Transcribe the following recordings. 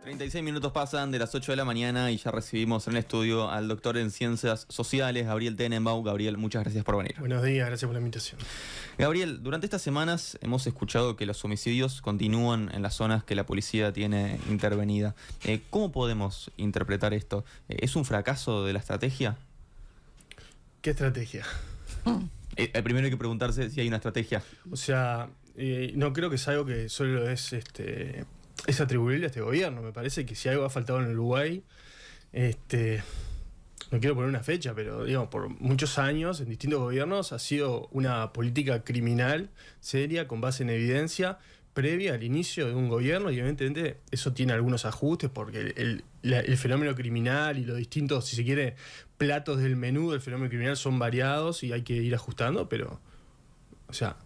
36 minutos pasan de las 8 de la mañana y ya recibimos en el estudio al doctor en Ciencias Sociales, Gabriel Tenenbaum. Gabriel, muchas gracias por venir. Buenos días, gracias por la invitación. Gabriel, durante estas semanas hemos escuchado que los homicidios continúan en las zonas que la policía tiene intervenida. ¿Cómo podemos interpretar esto? ¿Es un fracaso de la estrategia? ¿Qué estrategia? Primero hay que preguntarse si hay una estrategia. O sea, no creo que es algo que solo es atribuible a este gobierno. Me parece que si algo ha faltado en Uruguay, no quiero poner una fecha, pero digamos, por muchos años en distintos gobiernos ha sido una política criminal seria, con base en evidencia, previa al inicio de un gobierno, y evidentemente eso tiene algunos ajustes porque el fenómeno criminal y los distintos, si se quiere, platos del menú del fenómeno criminal son variados y hay que ir ajustando, pero, o sea,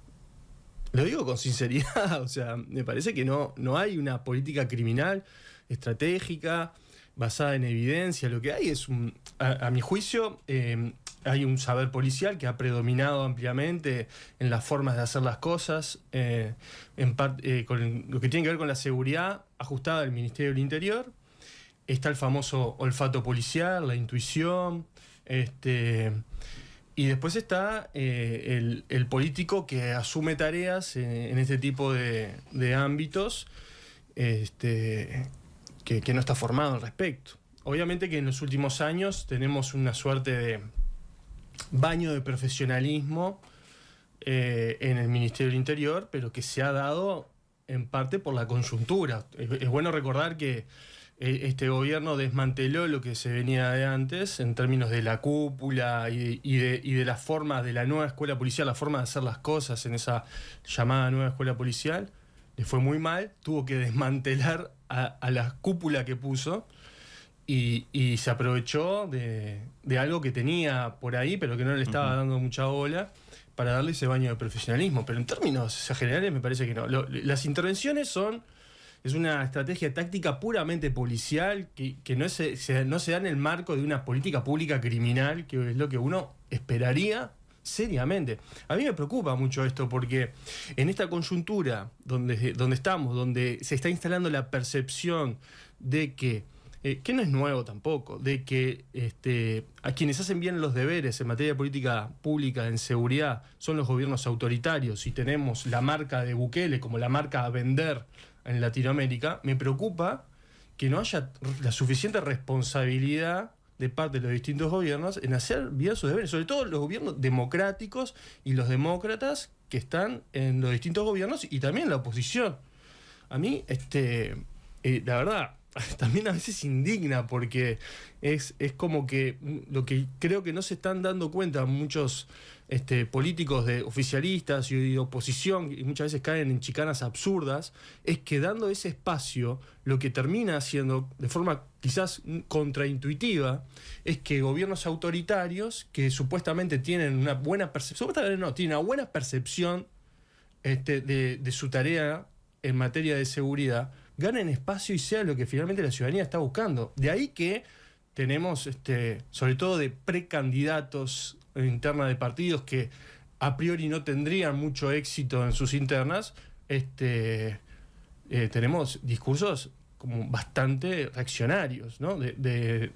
lo digo con sinceridad, o sea, me parece que no hay una política criminal estratégica basada en evidencia. Lo que hay es, a mi juicio, hay un saber policial que ha predominado ampliamente en las formas de hacer las cosas, con lo que tiene que ver con la seguridad ajustada al Ministerio del Interior. Está el famoso olfato policial, la intuición, y después está el político que asume tareas en este tipo de ámbitos, que no está formado al respecto. Obviamente que en los últimos años tenemos una suerte de baño de profesionalismo en el Ministerio del Interior, pero que se ha dado en parte por la coyuntura. Es bueno recordar que este gobierno desmanteló lo que se venía de antes en términos de la cúpula y de las formas de la nueva escuela policial, la forma de hacer las cosas en esa llamada nueva escuela policial. Le fue muy mal, tuvo que desmantelar a la cúpula que puso y se aprovechó de algo que tenía por ahí, pero que no le estaba dando mucha bola, para darle ese baño de profesionalismo. Pero en términos generales me parece que no. Las intervenciones es una estrategia táctica puramente policial que no se da en el marco de una política pública criminal, que es lo que uno esperaría seriamente. A mí me preocupa mucho esto porque en esta coyuntura donde estamos, donde se está instalando la percepción de que no es nuevo tampoco, de que a quienes hacen bien los deberes en materia de política pública en seguridad son los gobiernos autoritarios, y tenemos la marca de Bukele como la marca a vender en Latinoamérica, me preocupa que no haya la suficiente responsabilidad de parte de los distintos gobiernos en hacer bien sus deberes, sobre todo los gobiernos democráticos y los demócratas que están en los distintos gobiernos, y también la oposición. A mí, la verdad, también a veces indigna, porque es como que lo que creo que no se están dando cuenta muchos políticos oficialistas y de oposición, y muchas veces caen en chicanas absurdas, es que dando ese espacio, lo que termina haciendo de forma quizás contraintuitiva es que gobiernos autoritarios que supuestamente tienen una buena percepción, tienen una buena percepción de su tarea en materia de seguridad, ganen espacio y sea lo que finalmente la ciudadanía está buscando. De ahí que tenemos, sobre todo de precandidatos internas de partidos que a priori no tendrían mucho éxito en sus internas, tenemos discursos como bastante reaccionarios, ¿no? de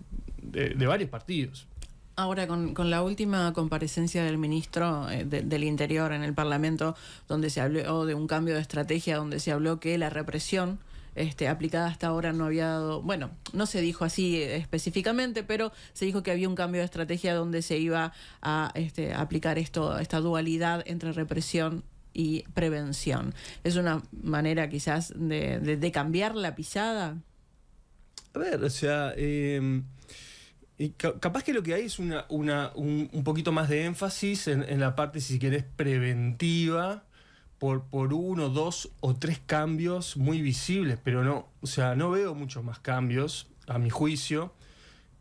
varios partidos. Ahora, con la última comparecencia del ministro del Interior en el Parlamento, donde se habló de un cambio de estrategia, donde se habló que la represión aplicada hasta ahora no había dado, bueno, no se dijo así específicamente, pero se dijo que había un cambio de estrategia donde se iba a aplicar esta dualidad entre represión y prevención. ¿Es una manera quizás de cambiar la pisada? A ver, o sea, capaz que lo que hay es un poquito más de énfasis en la parte, si querés, preventiva, por 1, 2 o 3 cambios muy visibles, pero no veo muchos más cambios, a mi juicio.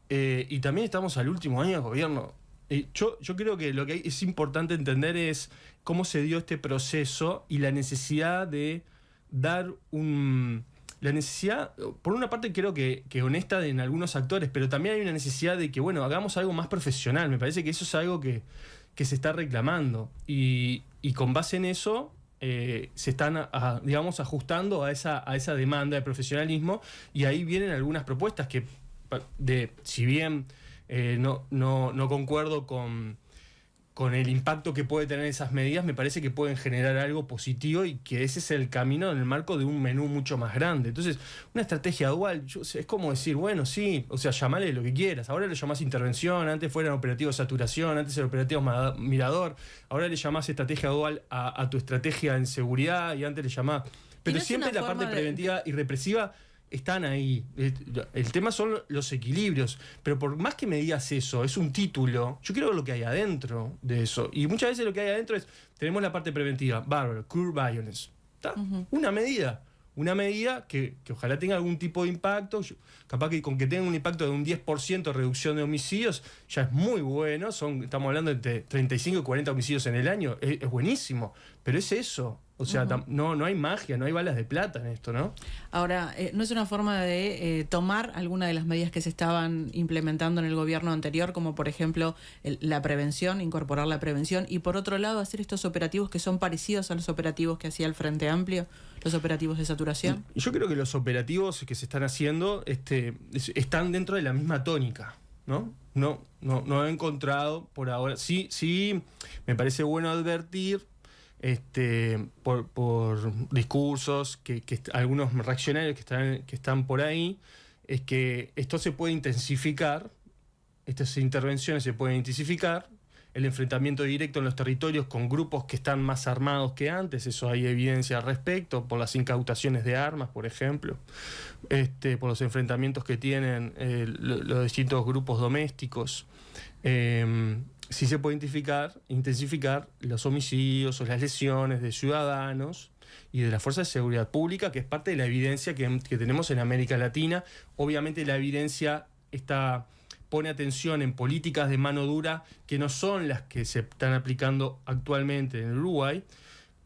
Y también estamos al último año de gobierno. Yo creo que lo que es importante entender es cómo se dio este proceso y la necesidad de dar la necesidad, por una parte creo que honesta en algunos actores, pero también hay una necesidad de que, bueno, hagamos algo más profesional. Me parece que eso es algo que se está reclamando. Y con base en eso, se están, digamos, ajustando a esa demanda de profesionalismo, y ahí vienen algunas propuestas que, si bien no concuerdo con el impacto que puede tener esas medidas, me parece que pueden generar algo positivo y que ese es el camino en el marco de un menú mucho más grande. Entonces, una estrategia dual es como decir, bueno, sí, o sea, llamale lo que quieras. Ahora le llamás intervención, antes fueran operativos saturación, antes eran operativos mirador, ahora le llamás estrategia dual a tu estrategia en seguridad y antes le llamás... Pero no siempre la parte preventiva y represiva están ahí. El tema son los equilibrios. Pero por más que me digas eso, es un título, yo quiero ver lo que hay adentro de eso. Y muchas veces lo que hay adentro es, tenemos la parte preventiva, bárbaro, cure violence. ¿Está? Una medida que ojalá tenga algún tipo de impacto. Capaz que con que tenga un impacto de un 10% de reducción de homicidios, ya es muy bueno. Estamos hablando de 35 y 40 homicidios en el año. Es buenísimo. Pero es eso. O sea, no hay magia, no hay balas de plata en esto, ¿no? Ahora, ¿no es una forma de tomar alguna de las medidas que se estaban implementando en el gobierno anterior, como por ejemplo la prevención, incorporar la prevención, y por otro lado hacer estos operativos que son parecidos a los operativos que hacía el Frente Amplio, los operativos de saturación? Yo creo que los operativos que se están haciendo están dentro de la misma tónica, ¿no? No he encontrado por ahora. Sí, me parece bueno advertir por discursos que algunos reaccionarios que están por ahí, es que esto se puede intensificar, estas intervenciones se pueden intensificar, el enfrentamiento directo en los territorios con grupos que están más armados que antes, eso hay evidencia al respecto, por las incautaciones de armas, por ejemplo, por los enfrentamientos que tienen los distintos grupos domésticos. Sí se puede intensificar los homicidios o las lesiones de ciudadanos y de las fuerzas de seguridad pública, que es parte de la evidencia que tenemos en América Latina. Obviamente la evidencia pone atención en políticas de mano dura que no son las que se están aplicando actualmente en el Uruguay,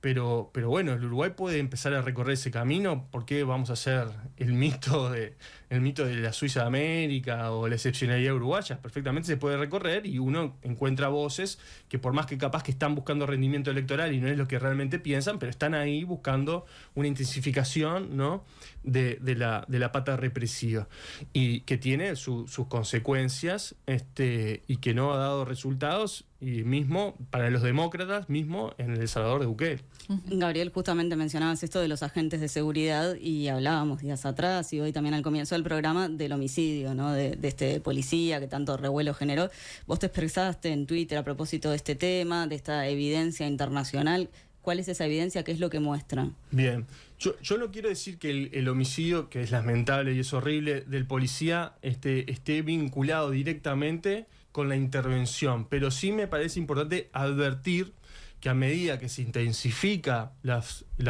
pero bueno, el Uruguay puede empezar a recorrer ese camino. ¿Por qué vamos a hacer el mito de la Suiza de América o la excepcionalidad uruguaya? Perfectamente se puede recorrer y uno encuentra voces que, por más que capaz que están buscando rendimiento electoral y no es lo que realmente piensan, pero están ahí buscando una intensificación, ¿no?, de la pata represiva, y que tiene sus consecuencias, y que no ha dado resultados, y mismo para los demócratas, mismo en El Salvador de Bukele. Gabriel, justamente mencionabas esto de los agentes de seguridad y hablábamos días atrás y hoy también al comienzo del programa del homicidio, ¿no?, de este policía que tanto revuelo generó. Vos te expresaste en Twitter a propósito de este tema, de esta evidencia internacional. ¿Cuál es esa evidencia? ¿Qué es lo que muestra? Bien, yo no quiero decir que el homicidio, que es lamentable y es horrible, del policía esté vinculado directamente con la intervención, pero sí me parece importante advertir que a medida que se intensifica la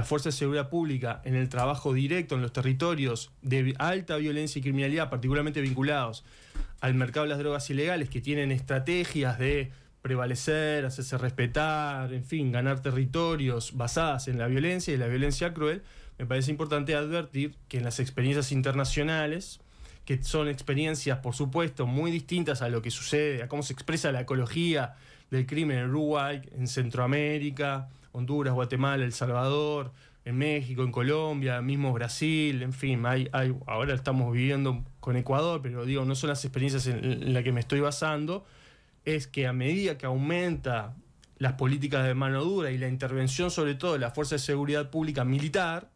fuerza de seguridad pública en el trabajo directo en los territorios de alta violencia y criminalidad, particularmente vinculados al mercado de las drogas ilegales, que tienen estrategias de prevalecer, hacerse respetar, en fin, ganar territorios basadas en la violencia y la violencia cruel, me parece importante advertir que en las experiencias internacionales, que son experiencias, por supuesto, muy distintas a lo que sucede, a cómo se expresa la ecología del crimen en Uruguay, en Centroamérica, Honduras, Guatemala, El Salvador, en México, en Colombia, mismo Brasil, en fin, ahora estamos viviendo con Ecuador, pero digo, no son las experiencias en las que me estoy basando, es que a medida que aumenta las políticas de mano dura y la intervención, sobre todo de la Fuerza de Seguridad Pública militar,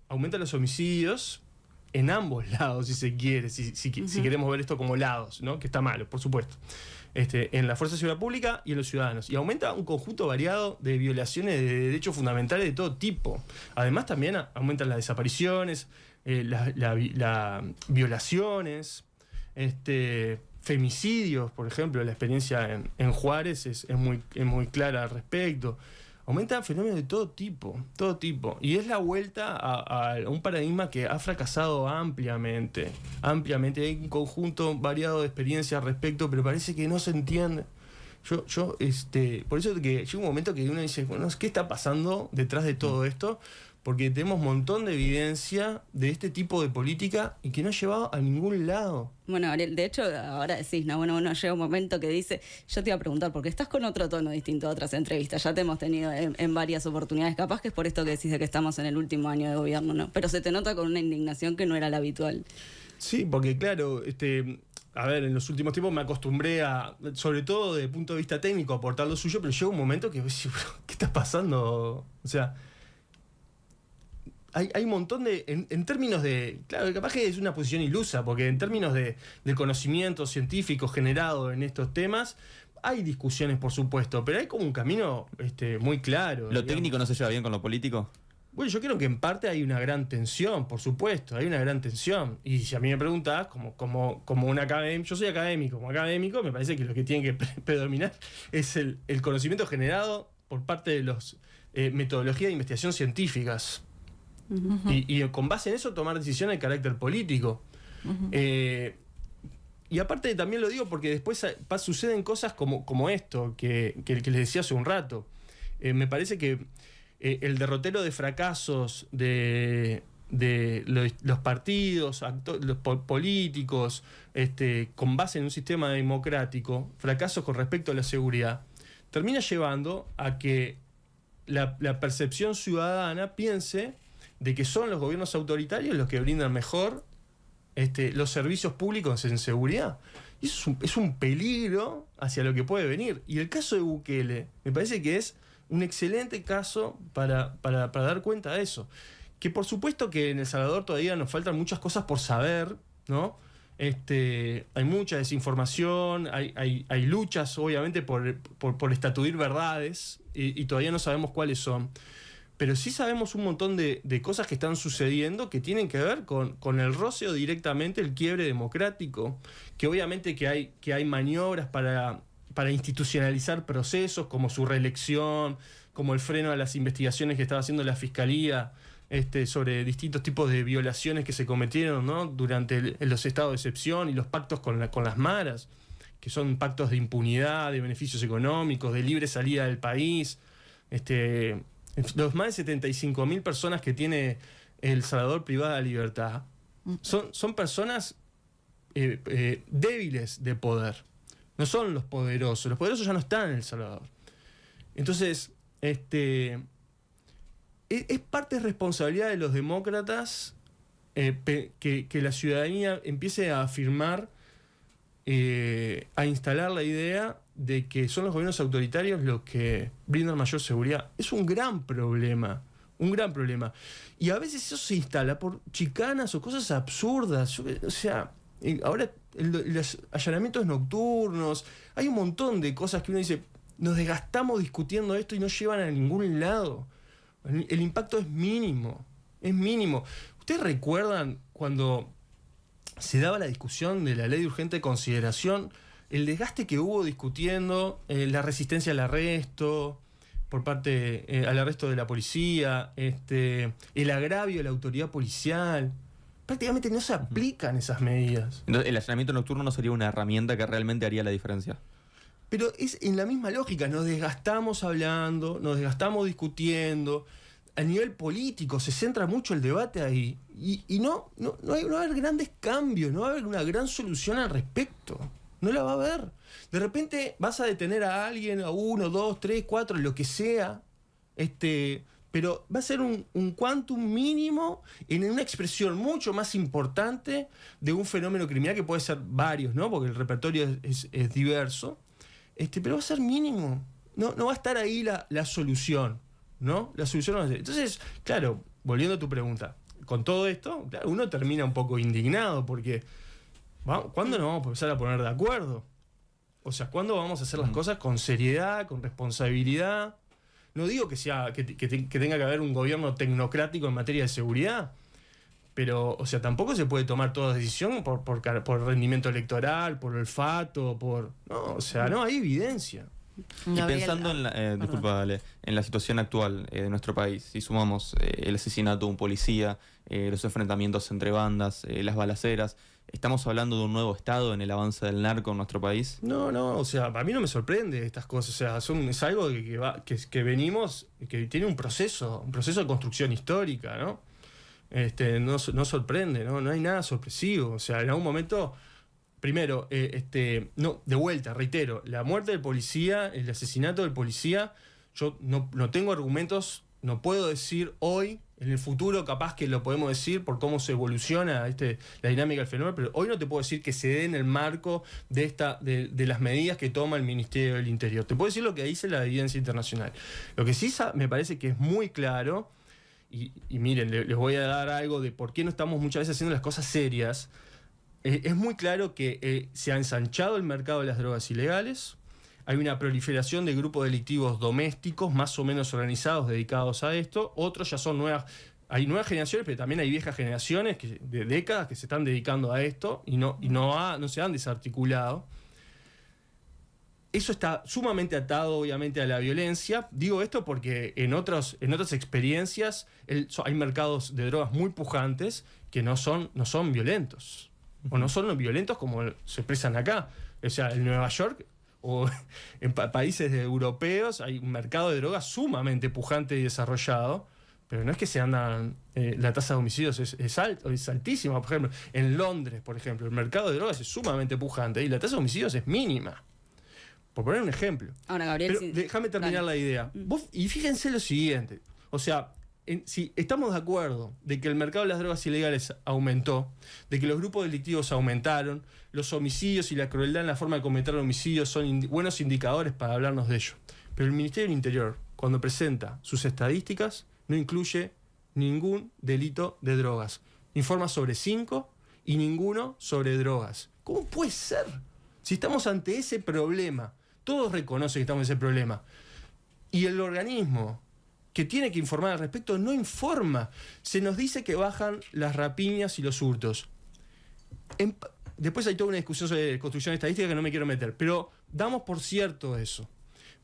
aumentan los homicidios en ambos lados, si se quiere, si queremos ver esto como lados, ¿no?, que está malo, por supuesto, en la Fuerza de Seguridad Pública y en los ciudadanos. Y aumenta un conjunto variado de violaciones de derechos fundamentales de todo tipo. Además, también aumentan las desapariciones, las violaciones, femicidios, por ejemplo. La experiencia en Juárez es muy clara al respecto. Aumentan fenómenos de todo tipo. Y es la vuelta a un paradigma que ha fracasado ampliamente. Hay un conjunto variado de experiencias al respecto, pero parece que no se entiende. Por eso que llega un momento que uno dice, bueno, ¿qué está pasando detrás de todo esto? porque tenemos un montón de evidencia de este tipo de política y que no ha llevado a ningún lado. Bueno, Ariel, de hecho, ahora decís, no, bueno, uno llega un momento que dice, yo te iba a preguntar, porque estás con otro tono distinto a otras entrevistas, ya te hemos tenido en varias oportunidades, capaz que es por esto que decís de que estamos en el último año de gobierno, ¿no? Pero se te nota con una indignación que no era la habitual. Sí, porque claro, a ver, en los últimos tiempos me acostumbré a, sobre todo desde el punto de vista técnico, a aportar lo suyo, pero llega un momento que, ¿qué está pasando? O sea, hay un montón de, en términos de, claro, capaz que es una posición ilusa, porque en términos de conocimiento científico generado en estos temas, hay discusiones, por supuesto, pero hay como un camino muy claro. ¿Lo digamos. técnico no se lleva bien con lo político? Bueno, yo creo que en parte hay una gran tensión, por supuesto, hay una gran tensión. Y si a mí me preguntás, como un académico, yo soy académico, como académico me parece que lo que tiene que predominar es el conocimiento generado por parte de los metodologías de investigación científicas. Uh-huh. Y con base en eso tomar decisiones de carácter político. Uh-huh. Y aparte también lo digo porque después suceden cosas como esto que les decía hace un rato. Me parece que el derrotero de fracasos de los partidos, los políticos, con base en un sistema democrático, fracasos con respecto a la seguridad, termina llevando a que la percepción ciudadana piense de que son los gobiernos autoritarios los que brindan mejor los servicios públicos en seguridad. Y eso es un peligro hacia lo que puede venir. Y el caso de Bukele me parece que es un excelente caso para dar cuenta de eso. Que por supuesto que en El Salvador todavía nos faltan muchas cosas por saber, ¿no? Hay mucha desinformación, hay luchas obviamente por estatuir verdades y todavía no sabemos cuáles son. Pero sí sabemos un montón de cosas que están sucediendo que tienen que ver con el roce o directamente el quiebre democrático, que obviamente que hay maniobras para institucionalizar procesos como su reelección, como el freno a las investigaciones que estaba haciendo la Fiscalía sobre distintos tipos de violaciones que se cometieron, ¿no? Durante los estados de excepción y los pactos con las maras, que son pactos de impunidad, de beneficios económicos, de libre salida del país. Los más de 75.000 personas que tiene El Salvador privada de libertad son personas débiles de poder. No son los poderosos. Los poderosos ya no están en El Salvador. Entonces, es parte de responsabilidad de los demócratas que la ciudadanía empiece a afirmar, a instalar la idea de que son los gobiernos autoritarios los que brindan mayor seguridad. Es un gran problema. Un gran problema. Y a veces eso se instala por chicanas o cosas absurdas. O sea, ahora los allanamientos nocturnos, hay un montón de cosas que uno dice, nos desgastamos discutiendo esto y no llevan a ningún lado. El impacto es mínimo, es mínimo. ¿Ustedes recuerdan cuando se daba la discusión de la ley de urgente consideración, el desgaste que hubo discutiendo, la resistencia al arresto, por parte al arresto de la policía, el agravio de la autoridad policial? Prácticamente no se aplican esas medidas. Entonces, ¿el allanamiento nocturno no sería una herramienta que realmente haría la diferencia? Pero es en la misma lógica, nos desgastamos hablando, nos desgastamos discutiendo. A nivel político se centra mucho el debate ahí y no va a haber grandes cambios, no va a haber una gran solución al respecto. No la va a haber. De repente vas a detener a alguien, a 1, 2, 3, 4, lo que sea, pero va a ser un quantum mínimo en una expresión mucho más importante de un fenómeno criminal que puede ser varios, ¿no? Porque el repertorio es diverso, pero va a ser mínimo. No va a estar ahí la solución, ¿no? La solución no va a ser. Entonces, claro, volviendo a tu pregunta, con todo esto, claro, uno termina un poco indignado porque ¿cuándo nos vamos a empezar a poner de acuerdo? O sea, ¿cuándo vamos a hacer las cosas con seriedad, con responsabilidad? No digo que tenga que haber un gobierno tecnocrático en materia de seguridad, pero, o sea, tampoco se puede tomar toda decisión por rendimiento electoral, por olfato, no, o sea, no hay evidencia. Y pensando disculpa, Ale, en la situación actual de nuestro país, si sumamos el asesinato de un policía, los enfrentamientos entre bandas, las balaceras, ¿Estamos hablando de un nuevo estado en el avance del narco en nuestro país? No, o sea, a mí no me sorprende estas cosas. O sea, es algo que venimos, que tiene un proceso de construcción histórica, ¿no? No sorprende, ¿no? No hay nada sorpresivo. O sea, en algún momento, primero, no, de vuelta, reitero, la muerte del policía, el asesinato del policía, yo no tengo argumentos, no puedo decir hoy. En el futuro capaz que lo podemos decir por cómo se evoluciona la dinámica del fenómeno, pero hoy no te puedo decir que se dé en el marco de las medidas que toma el Ministerio del Interior. Te puedo decir lo que dice la evidencia internacional. Lo que sí me parece que es muy claro, y miren, les voy a dar algo de por qué no estamos muchas veces haciendo las cosas serias. Es muy claro que se ha ensanchado el mercado de las drogas ilegales. Hay una proliferación de grupos delictivos domésticos más o menos organizados dedicados a esto. Otros ya son hay nuevas generaciones, pero también hay viejas generaciones de décadas que se están dedicando a esto y no se han desarticulado. Eso está sumamente atado, obviamente, a la violencia. Digo esto porque en otras experiencias hay mercados de drogas muy pujantes que no son violentos. O no son violentos como se expresan acá. O sea, en Nueva York o en países europeos hay un mercado de drogas sumamente pujante y desarrollado, pero no es que se andan, la tasa de homicidios es altísima. Por ejemplo, en Londres, por ejemplo, el mercado de drogas es sumamente pujante y la tasa de homicidios es mínima. Por poner un ejemplo. Ahora, Gabriel, pero déjame terminar la idea. Y fíjense lo siguiente, o sea, si estamos de acuerdo de que el mercado de las drogas ilegales aumentó, de que los grupos delictivos aumentaron, los homicidios y la crueldad en la forma de cometer homicidios son buenos indicadores para hablarnos de ello. Pero el Ministerio del Interior, cuando presenta sus estadísticas, no incluye ningún delito de drogas. Informa sobre 5 y ninguno sobre drogas. ¿Cómo puede ser? Si estamos ante ese problema, todos reconocen que estamos ante ese problema, y el organismo que tiene que informar al respecto no informa. Se nos dice que bajan las rapiñas y los hurtos. Después hay toda una discusión sobre construcción estadística que no me quiero meter, pero damos por cierto eso.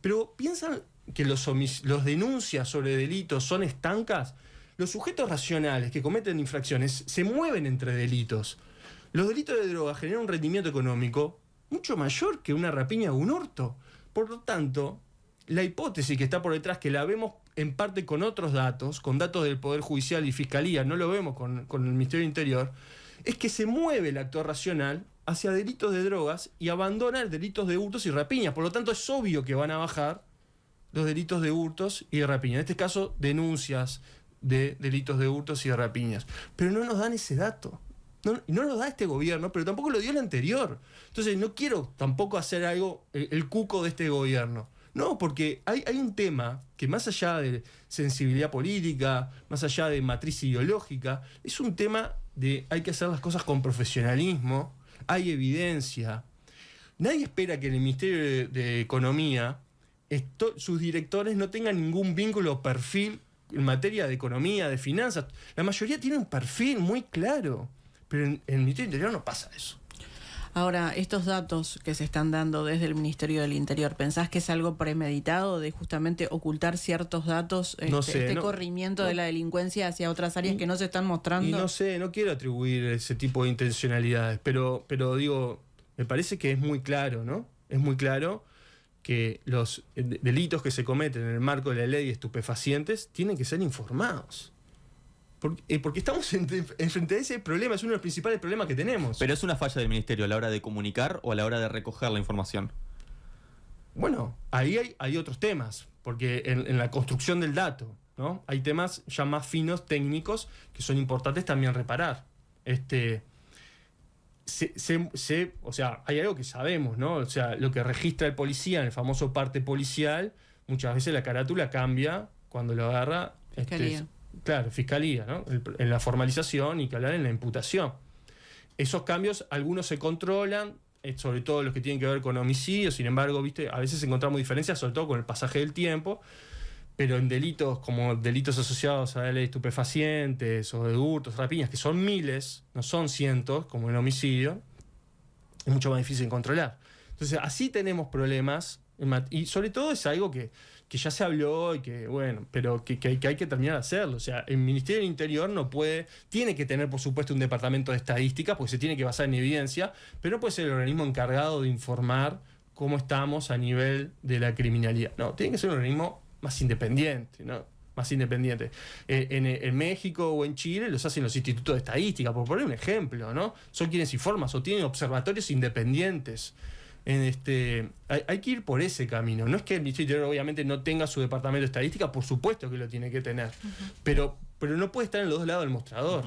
Pero ¿piensan que los denuncias sobre delitos son estancas? Los sujetos racionales que cometen infracciones se mueven entre delitos. Los delitos de droga generan un rendimiento económico mucho mayor que una rapiña o un hurto. Por lo tanto, la hipótesis que está por detrás, que la vemos en parte con otros datos, con datos del Poder Judicial y Fiscalía, no lo vemos con el Ministerio del Interior, es que se mueve el actor racional hacia delitos de drogas y abandona el delitos de hurtos y rapiñas. Por lo tanto, es obvio que van a bajar los delitos de hurtos y de rapiñas. En este caso, denuncias de delitos de hurtos y de rapiñas. Pero no nos dan ese dato. No nos da este gobierno, pero tampoco lo dio el anterior. Entonces, no quiero tampoco hacer algo, el cuco de este gobierno. No, porque hay un tema que más allá de sensibilidad política, más allá de matriz ideológica, es un tema de hay que hacer las cosas con profesionalismo, hay evidencia. Nadie espera que en el Ministerio de Economía sus directores no tengan ningún vínculo o perfil en materia de economía, de finanzas. La mayoría tiene un perfil muy claro, pero en el Ministerio del Interior no pasa eso. Ahora, estos datos que se están dando desde el Ministerio del Interior, ¿pensás que es algo premeditado de justamente ocultar ciertos datos, corrimiento de la delincuencia hacia otras áreas que no se están mostrando? Y no quiero atribuir ese tipo de intencionalidades, pero digo, me parece que es muy claro, ¿no? Es muy claro que los delitos que se cometen en el marco de la ley de estupefacientes tienen que ser informados. Porque estamos frente a ese problema, es uno de los principales problemas que tenemos. ¿Pero es una falla del Ministerio a la hora de comunicar o a la hora de recoger la información? Bueno, ahí hay otros temas, porque en la construcción del dato, ¿no? Hay temas ya más finos, técnicos, que son importantes también reparar. O sea, hay algo que sabemos, ¿no? O sea, lo que registra el policía en el famoso parte policial, muchas veces la carátula cambia cuando lo agarra. Fiscalía. Claro, fiscalía, ¿no? En la formalización y que hablar en la imputación. Esos cambios, algunos se controlan, sobre todo los que tienen que ver con homicidios, sin embargo, ¿viste? A veces encontramos diferencias, sobre todo con el pasaje del tiempo, pero en delitos como delitos asociados a la ley de estupefacientes o de hurtos, rapiñas, que son miles, no son cientos, como el homicidio, es mucho más difícil controlar. Entonces, así tenemos problemas, y sobre todo es algo que ya se habló y que, bueno, pero que hay que terminar de hacerlo. O sea, el Ministerio del Interior tiene que tener, por supuesto, un departamento de estadística, porque se tiene que basar en evidencia, pero no puede ser el organismo encargado de informar cómo estamos a nivel de la criminalidad. No, tiene que ser un organismo más independiente, ¿no? Más independiente. En México o en Chile los hacen los institutos de estadística, por poner un ejemplo, ¿no? Son quienes informan o tienen observatorios independientes. Hay que ir por ese camino. No es que el Ministerio del Interior obviamente no tenga su departamento de estadística, por supuesto que lo tiene que tener, pero no puede estar en los dos lados del mostrador.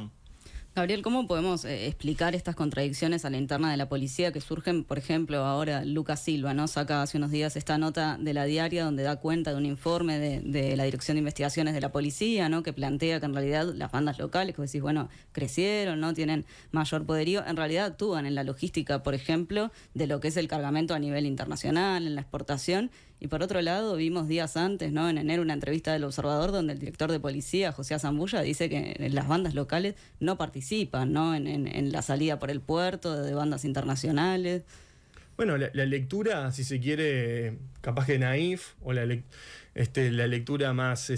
Gabriel, ¿cómo podemos explicar estas contradicciones a la interna de la policía que surgen? Por ejemplo, ahora Lucas Silva, ¿no? Saca hace unos días esta nota de La Diaria donde da cuenta de un informe de la Dirección de Investigaciones de la Policía, ¿no? Que plantea que en realidad las bandas locales, que vos decís, bueno, crecieron, ¿no? Tienen mayor poderío, en realidad actúan en la logística, por ejemplo, de lo que es el cargamento a nivel internacional, en la exportación. Y por otro lado, vimos días antes, ¿no? En enero, una entrevista del Observador donde el director de policía, José Zambulla, dice que las bandas locales no participan, ¿no? En la salida por el puerto de bandas internacionales. Bueno, la lectura, si se quiere, capaz que naif, o la lectura más,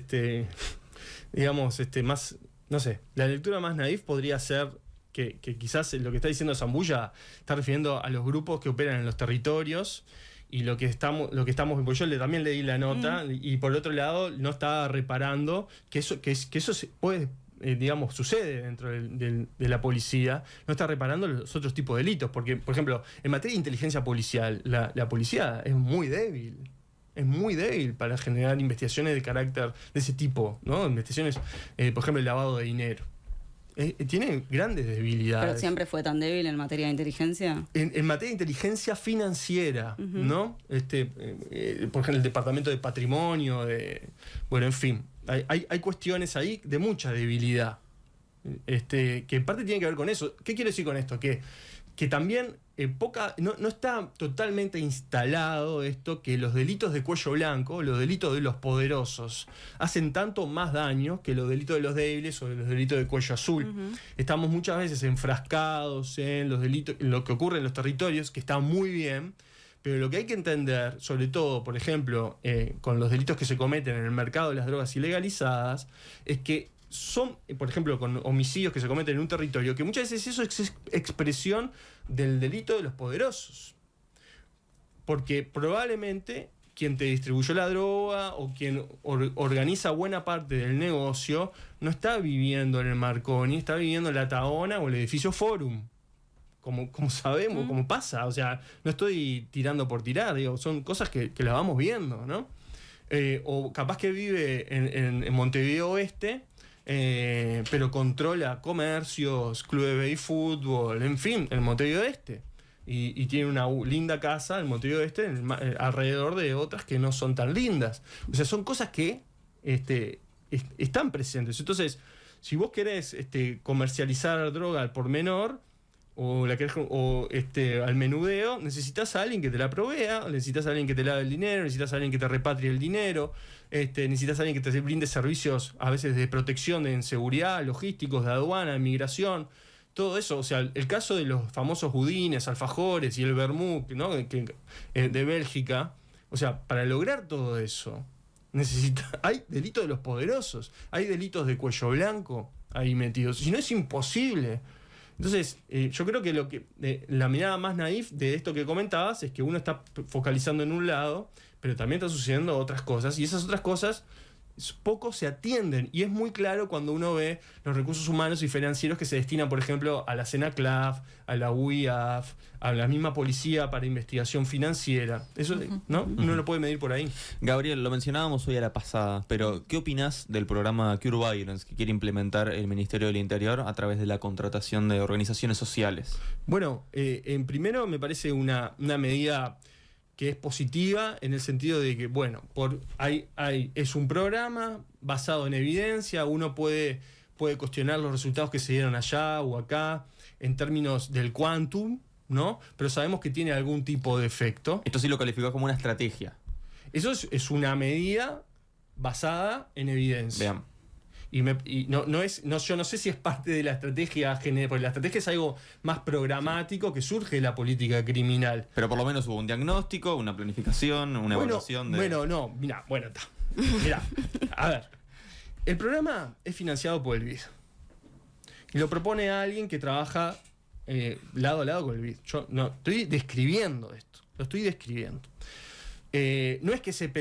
digamos, más, no sé, la lectura más naif podría ser que quizás lo que está diciendo Zambulla está refiriendo a los grupos que operan en los territorios. Y lo que estamos, pues yo también leí la nota, y por otro lado no estaba reparando que eso puede, digamos, sucede dentro de la policía, no está reparando los otros tipos de delitos, porque, por ejemplo, en materia de inteligencia policial, la policía es muy débil para generar investigaciones de carácter de ese tipo, ¿no? Investigaciones, por ejemplo, el lavado de dinero. Tiene grandes debilidades. ¿Pero siempre fue tan débil en materia de inteligencia? En materia de inteligencia financiera, ¿no? Por ejemplo, el Departamento de Patrimonio, bueno, en fin, hay cuestiones ahí de mucha debilidad, que en parte tienen que ver con eso. ¿Qué quiero decir con esto? Que también no está totalmente instalado esto, que los delitos de cuello blanco, los delitos de los poderosos, hacen tanto más daño que los delitos de los débiles o de los delitos de cuello azul. Estamos muchas veces enfrascados en los delitos, en lo que ocurre en los territorios, que está muy bien, pero lo que hay que entender, sobre todo, por ejemplo, con los delitos que se cometen en el mercado de las drogas ilegalizadas, es que son, por ejemplo, con homicidios que se cometen en un territorio, que muchas veces eso es expresión del delito de los poderosos. Porque probablemente quien te distribuyó la droga o quien organiza buena parte del negocio no está viviendo en el Marconi, está viviendo en la Tahona o el edificio Forum. Como sabemos, como pasa. O sea, no estoy tirando por tirar, digo, son cosas que las vamos viendo, ¿no? O capaz que vive en Montevideo Oeste, pero controla comercios, clubes de béisbol, en fin, en Montevideo Este. Y tiene una linda casa en Montevideo Este alrededor de otras que no son tan lindas. O sea, son cosas que están presentes. Entonces, si vos querés comercializar droga al por menor o al menudeo, necesitas a alguien que te la provea, necesitas a alguien que te lave el dinero, necesitas a alguien que te repatrie el dinero, necesitas a alguien que te brinde servicios a veces de protección, de seguridad, logísticos, de aduana, de migración, todo eso. O sea, el caso de los famosos budines, alfajores y el vermut, ¿no? De Bélgica, o sea, para lograr todo eso hay delitos de los poderosos, hay delitos de cuello blanco ahí metidos, si no es imposible. Entonces, yo creo que la mirada más naif de esto que comentabas es que uno está focalizando en un lado, pero también está sucediendo otras cosas, y esas otras cosas poco se atienden, y es muy claro cuando uno ve los recursos humanos y financieros que se destinan, por ejemplo, a la CENACLAF, a la UIAF, a la misma policía para investigación financiera. Eso, ¿no? Uno lo puede medir por ahí. Gabriel, lo mencionábamos hoy a la pasada, pero ¿qué opinás del programa Cure Violence que quiere implementar el Ministerio del Interior a través de la contratación de organizaciones sociales? Bueno, en primero me parece una medida que es positiva en el sentido de que, bueno, es un programa basado en evidencia, uno puede cuestionar los resultados que se dieron allá o acá en términos del quantum, ¿no? Pero sabemos que tiene algún tipo de efecto. Esto sí lo calificó como una estrategia. Eso es una medida basada en evidencia. Vean. Yo no sé si es parte de la estrategia general, porque la estrategia es algo más programático que surge de la política criminal. Pero por lo menos hubo un diagnóstico, una planificación, una evaluación de... Bueno, no, mira, bueno, Mirá, a ver, el programa es financiado por el BID. Y lo propone a alguien que trabaja lado a lado con el BID. Yo no estoy describiendo esto, lo estoy describiendo. No es que se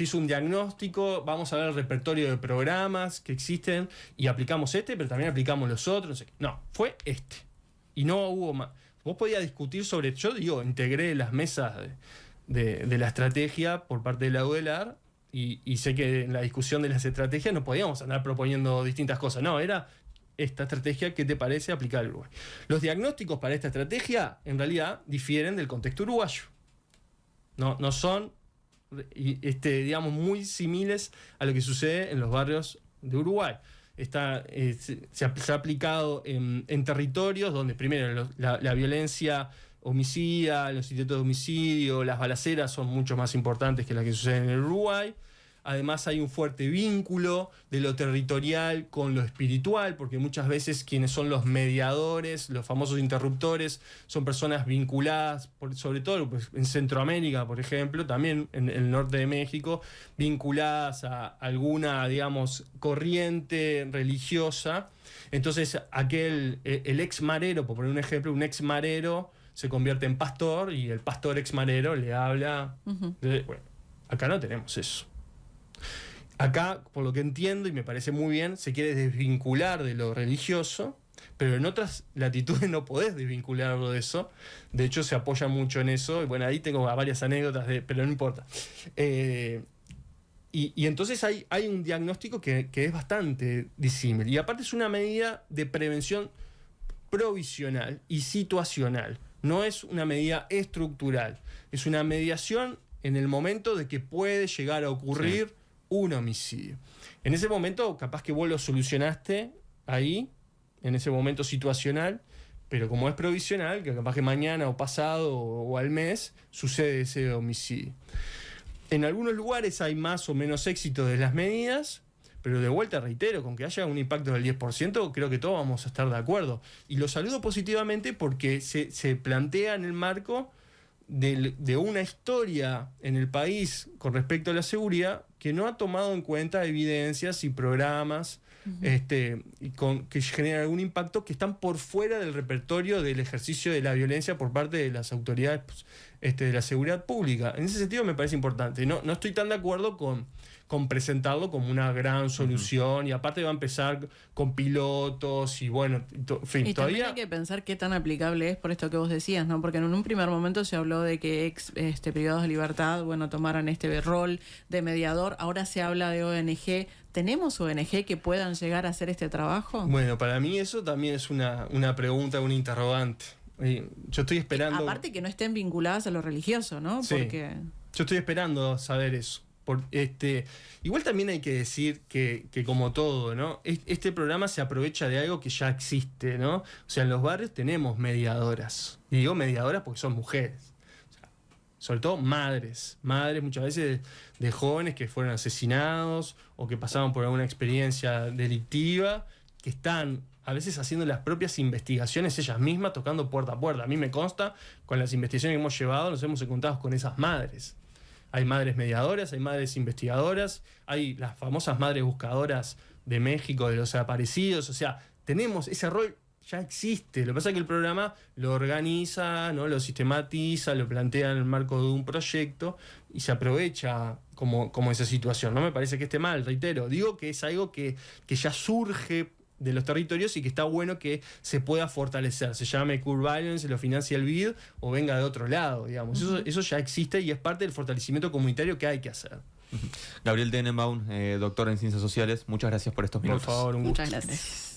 hizo un diagnóstico, vamos a ver el repertorio de programas que existen y aplicamos pero también aplicamos los otros. No, fue este. Y no hubo más. Vos podías discutir sobre, yo integré las mesas de la estrategia por parte de la UDELAR y sé que en la discusión de las estrategias no podíamos andar proponiendo distintas cosas. No, era esta estrategia que te parece aplicar al Uruguay. Los diagnósticos para esta estrategia en realidad difieren del contexto uruguayo. No son digamos, muy similares a lo que sucede en los barrios de Uruguay. Se ha aplicado en territorios donde primero la violencia homicida, los intentos de homicidio, las balaceras son mucho más importantes que las que suceden en el Uruguay. Además hay un fuerte vínculo de lo territorial con lo espiritual, porque muchas veces quienes son los mediadores, los famosos interruptores, son personas vinculadas, sobre todo pues, en Centroamérica, por ejemplo, también en el norte de México, vinculadas a alguna, digamos, corriente religiosa. Entonces el ex marero, por poner un ejemplo, un ex marero se convierte en pastor y el pastor ex marero le habla. Bueno, acá no tenemos eso. Acá, por lo que entiendo y me parece muy bien, se quiere desvincular de lo religioso, pero en otras latitudes no podés desvincularlo de eso. De hecho, se apoya mucho en eso. Y bueno, ahí tengo varias anécdotas, pero no importa. Y entonces hay un diagnóstico que es bastante disímil. Y aparte es una medida de prevención provisional y situacional. No es una medida estructural. Es una mediación en el momento de que puede llegar a ocurrir un homicidio. En ese momento, capaz que vos lo solucionaste ahí, en ese momento situacional, pero como es provisional, que capaz que mañana o pasado o al mes sucede ese homicidio. En algunos lugares hay más o menos éxito de las medidas, pero de vuelta reitero, con que haya un impacto del 10%, creo que todos vamos a estar de acuerdo. Y lo saludo positivamente porque se plantea en el marco de una historia en el país con respecto a la seguridad que no ha tomado en cuenta evidencias y programas que generan algún impacto que están por fuera del repertorio del ejercicio de la violencia por parte de las autoridades de la seguridad pública. En ese sentido me parece importante. No estoy tan de acuerdo con presentarlo como una gran solución y aparte va a empezar con pilotos y bueno, en fin, y todavía también hay que pensar qué tan aplicable es por esto que vos decías, ¿no? Porque en un primer momento se habló de que privados de libertad, bueno, tomaran este rol de mediador, ahora se habla de ONG. ¿Tenemos ONG que puedan llegar a hacer este trabajo? Bueno, para mí eso también es una pregunta, un interrogante. Yo estoy esperando... Aparte que no estén vinculadas a lo religioso, ¿no? Sí, porque yo estoy esperando saber eso. Igual también hay que decir que como todo, ¿no? Este programa se aprovecha de algo que ya existe, ¿no? O sea, en los barrios tenemos mediadoras. Y digo mediadoras porque son mujeres. O sea, sobre todo madres muchas veces de jóvenes que fueron asesinados o que pasaron por alguna experiencia delictiva, que están a veces haciendo las propias investigaciones ellas mismas, tocando puerta a puerta. A mí me consta, con las investigaciones que hemos llevado, nos hemos encontrado con esas madres. Hay madres mediadoras, hay madres investigadoras, hay las famosas madres buscadoras de México, de los desaparecidos. O sea, tenemos ese rol, ya existe. Lo que pasa es que el programa lo organiza, ¿no? Lo sistematiza, lo plantea en el marco de un proyecto y se aprovecha como esa situación. No me parece que esté mal, reitero. Digo que es algo que ya surge de los territorios y que está bueno que se pueda fortalecer. Se llame Curb Violence, lo financia el BID o venga de otro lado, digamos. Eso ya existe y es parte del fortalecimiento comunitario que hay que hacer. Gabriel Tenenbaum, doctor en Ciencias Sociales, muchas gracias por estos minutos. Por favor, un gusto. Muchas gracias.